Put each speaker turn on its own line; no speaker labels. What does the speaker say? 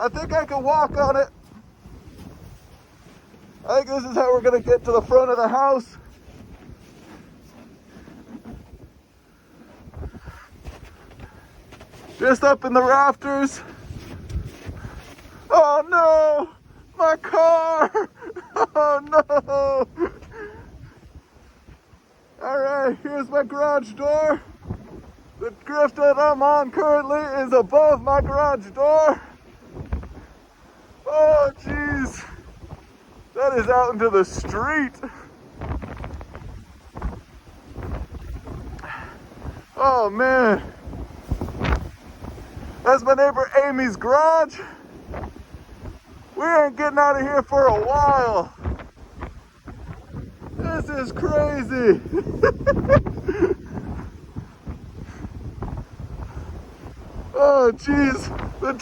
I think I can walk on it. I think this is how we're gonna get to the front of the house. Just up in the rafters. Oh no! My car! Oh no! Alright, here's my garage door. The drift that I'm on currently is above my garage door. Oh jeez. That is out into the street. Oh man. That's my neighbor Amy's garage. We ain't getting out of here for a while. This is crazy. Oh jeez. The